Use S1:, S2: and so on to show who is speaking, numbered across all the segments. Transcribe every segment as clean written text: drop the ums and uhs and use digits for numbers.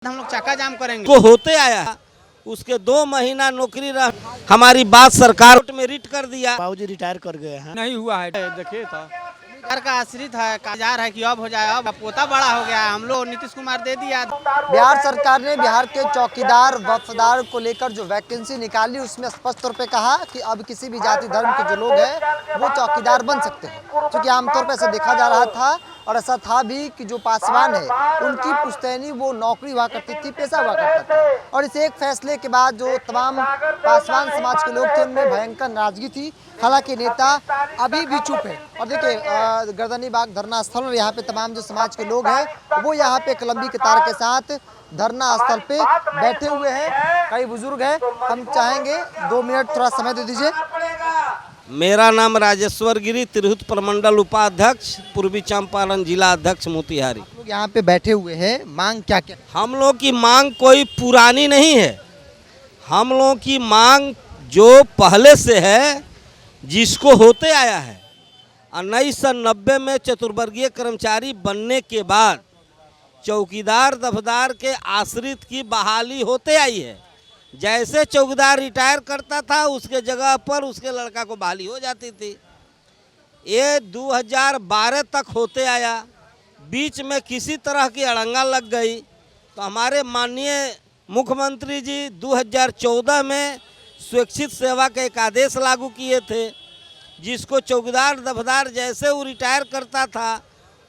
S1: हम लोग चक्का जाम करेंगे।
S2: को होते आया उसके 2 महीना नौकरी रह हमारी बात सरकार में रिट कर दिया।
S3: बाबूजी रिटायर कर गए हैं।
S4: नहीं हुआ है, देखिए था
S1: घर का आश्रित है, काजार है कि अब हो जाए, अब पोता बड़ा हो गया है। हम लोग नीतीश कुमार दे दिया।
S5: बिहार सरकार ने बिहार के चौकीदार वफादार को लेकर जो वैकेंसी निकाली उसमें स्पष्ट तौर पे कहा कि अब किसी भी जाति धर्म के जो लोग हैं वो चौकीदार बन सकते हैं, क्योंकि आमतौर पर ऐसा देखा जा रहा था और ऐसा था भी कि जो पासवान है उनकी पुश्तैनी वो नौकरी हुआ करती थी, पेशा हुआ करता था। और इस एक फैसले के बाद जो तमाम पासवान समाज के लोग थे उनमें भयंकर नाराजगी थी। हालांकि नेता अभी भी चुप है। और देखिए गर्दनी बाग धरना स्थल और यहाँ पे तमाम जो समाज के लोग हैं वो यहाँ पे एक लंबी कतार के साथ धरना स्थल पे बैठे हुए हैं। कई बुजुर्ग हैं, हम चाहेंगे 2 मिनट थोड़ा समय दे दीजिए।
S2: मेरा नाम राजेश्वर गिरी, तिरहुत प्रमंडल उपाध्यक्ष, पूर्वी चंपारण जिला अध्यक्ष मोतिहारी।
S5: लोग यहाँ पे बैठे हुए हैं, मांग क्या क्या?
S2: हम लोग की मांग कोई पुरानी नहीं है। हम लोग की मांग जो पहले से है, जिसको होते आया है। 1990 में चतुर्वर्गीय कर्मचारी बनने के बाद चौकीदार दफदार के आश्रित की बहाली होते आई है। जैसे चौकीदार रिटायर करता था उसके जगह पर उसके लड़का को बहाली हो जाती थी। ये 2012 तक होते आया। बीच में किसी तरह की अड़ंगा लग गई तो हमारे माननीय मुख्यमंत्री जी 2014 में स्वैच्छिक सेवा का एक आदेश लागू किए थे, जिसको चौकीदार दफदार जैसे वो रिटायर करता था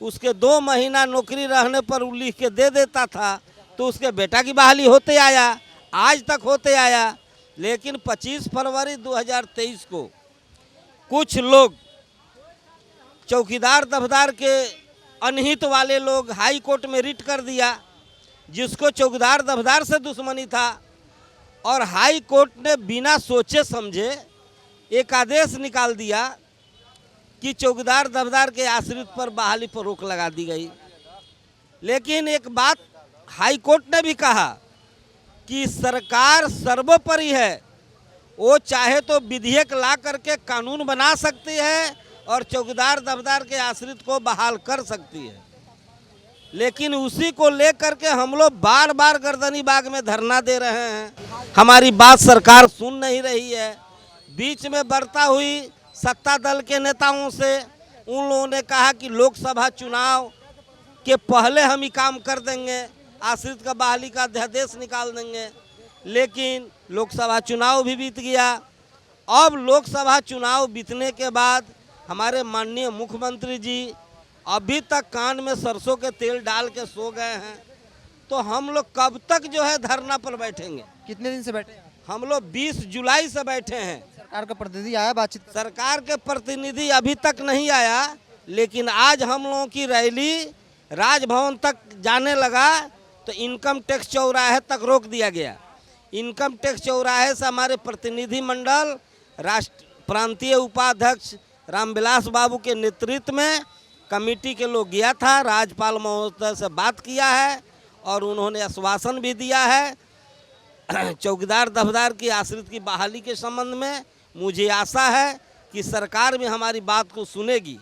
S2: उसके 2 महीना नौकरी रहने पर वो लिख के दे देता था, तो उसके बेटा की बहाली होते आया, आज तक होते आया। लेकिन 25 फरवरी 2023 को कुछ लोग चौकीदार दफदार के अनहित वाले लोग हाई कोर्ट में रिट कर दिया, जिसको चौकीदार दफदार से दुश्मनी था, और हाई कोर्ट ने बिना सोचे समझे एक आदेश निकाल दिया कि चौकीदार दफदार के आश्रित पर बहाली पर रोक लगा दी गई। लेकिन एक बात हाई कोर्ट ने भी कहा कि सरकार सर्वोपरि है, वो चाहे तो विधेयक ला करके कानून बना सकती है और चौकीदार दफदार के आश्रित को बहाल कर सकती है। लेकिन उसी को लेकर के हम लोग बार बार गर्दनी बाग में धरना दे रहे हैं। हमारी बात सरकार सुन नहीं रही है। बीच में बढ़ता हुई सत्ता दल के नेताओं से उन लोगों ने कहा कि लोकसभा चुनाव के पहले हम ही काम कर देंगे, आश्रित का बहाली का अध्यादेश निकाल देंगे। लेकिन लोकसभा चुनाव भी बीत गया। अब लोकसभा चुनाव बीतने के बाद हमारे माननीय मुख्यमंत्री जी अभी तक कान में सरसों के तेल डाल के सो गए हैं। तो हम लोग कब तक जो है धरना पर बैठेंगे?
S5: कितने दिन से बैठे?
S2: हम लोग 20 जुलाई से बैठे हैं।
S5: सरकार का प्रतिनिधि आया बातचीत?
S2: सरकार के प्रतिनिधि अभी तक नहीं आया, लेकिन आज हम लोगों की रैली राजभवन तक जाने लगा तो इनकम टैक्स चौराहे तक रोक दिया गया। इनकम टैक्स चौराहे से हमारे प्रतिनिधि मंडल राष्ट्र प्रांतीय उपाध्यक्ष रामविलास बाबू के नेतृत्व में कमेटी के लोग गया था। राज्यपाल महोदय से बात किया है और उन्होंने आश्वासन भी दिया है चौकीदार दफदार की आश्रित की बहाली के संबंध में। मुझे आशा है कि सरकार भी हमारी बात को सुनेगी।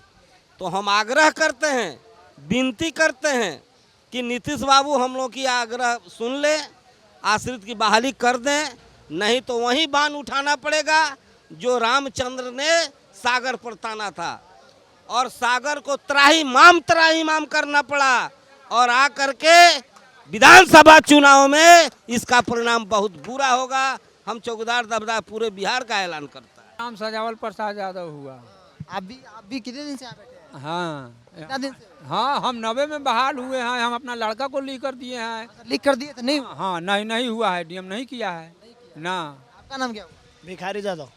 S2: तो हम आग्रह करते हैं, विनती करते हैं कि नीतीश बाबू हम लोग की आग्रह सुन ले, आश्रित की बहाली कर दें, नहीं तो वही बाण उठाना पड़ेगा जो रामचंद्र ने सागर पर ताना था और सागर को त्राही माम करना पड़ा। और आकर के विधानसभा चुनाव में इसका परिणाम बहुत बुरा होगा। हम चौकीदार दफदार पूरे बिहार का ऐलान करता है।
S4: नाम सजावल प्रसाद यादव हुआ।
S5: आप भी कितने दिन से यहाँ बैठे हैं?
S4: हाँ,
S5: कितना दिन से?
S4: हाँ, हम 90 में बहाल हुए हैं। हम अपना लड़का को लिख कर दिए हैं।
S5: लिख कर दिए थे? नहीं?
S4: हाँ, नहीं हुआ है, डीएम नहीं किया है ना।
S5: आपका नाम क्या हुआ?
S3: भिखारी यादव।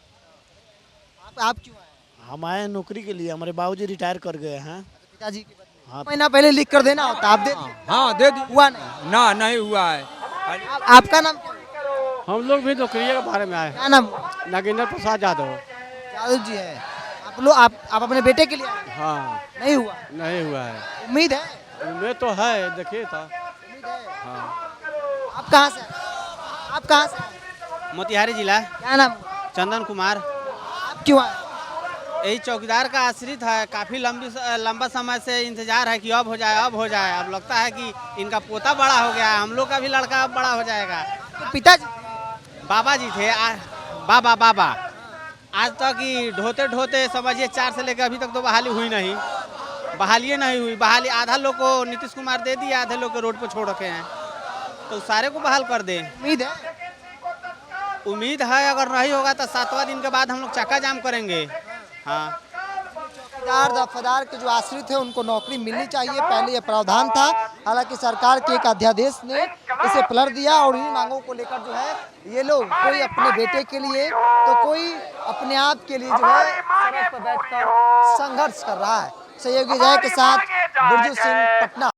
S5: आप क्यों आए?
S3: हम आए नौकरी के लिए, हमारे बाबूजी रिटायर कर गए हैं।
S5: पिताजी की
S3: हाँ।
S5: महीना पहले लिख कर देना होता, आप दे?
S4: हाँ, दे दी।
S5: हुआ नहीं?
S4: ना, नहीं हुआ है।
S5: आपका नाम क्या?
S3: हम लोग भी नौकरी के बारे में आए।
S5: क्या नाम?
S3: नागेंद्र प्रसाद यादव।
S5: यादव जी है। आप अपने बेटे के लिए आए?
S3: हाँ।
S5: नहीं हुआ?
S3: नहीं हुआ है।
S5: उम्मीद है?
S3: उम्मीद तो है, देखिए था।
S5: उम्मीद है।
S3: हाँ।
S5: आप कहाँ से? आप कहाँ से?
S1: मोतिहारी जिला।
S5: क्या नाम?
S1: चंदन कुमार।
S5: आप क्यों आए?
S1: यही चौकीदार का आश्रित है। काफ़ी लंबा समय से इंतजार है कि अब हो जाए, अब हो जाए। अब लगता है कि इनका पोता बड़ा हो गया है, हम लोग का भी लड़का अब बड़ा हो जाएगा।
S5: तो पिताजी
S1: बाबा जी थे, बाबा आज तक ही ढोते ढोते समझिए 4 से लेकर अभी तक तो बहाली हुई नहीं, बहाली नहीं हुई। बहाली आधा लोग को नीतीश कुमार दे दिया, आधे लोग को रोड पर छोड़ रखे हैं, तो सारे को बहाल कर दे। उम्मीद है अगर नहीं होगा तो 7वां दिन के बाद हम लोग चक्का जाम करेंगे। हाँ,
S5: चौकीदार दफादार के जो आश्रित है उनको नौकरी मिलनी चाहिए, पहले ये प्रावधान था। हालांकि सरकार के एक अध्यादेश ने इसे पलट दिया और इन्हीं मांगों को लेकर जो है ये लोग कोई अपने बेटे के लिए तो कोई अपने आप के लिए जो है सड़क पर बैठकर संघर्ष कर रहा है। सहयोगी जय के साथ बिरजू सिंह, पटना।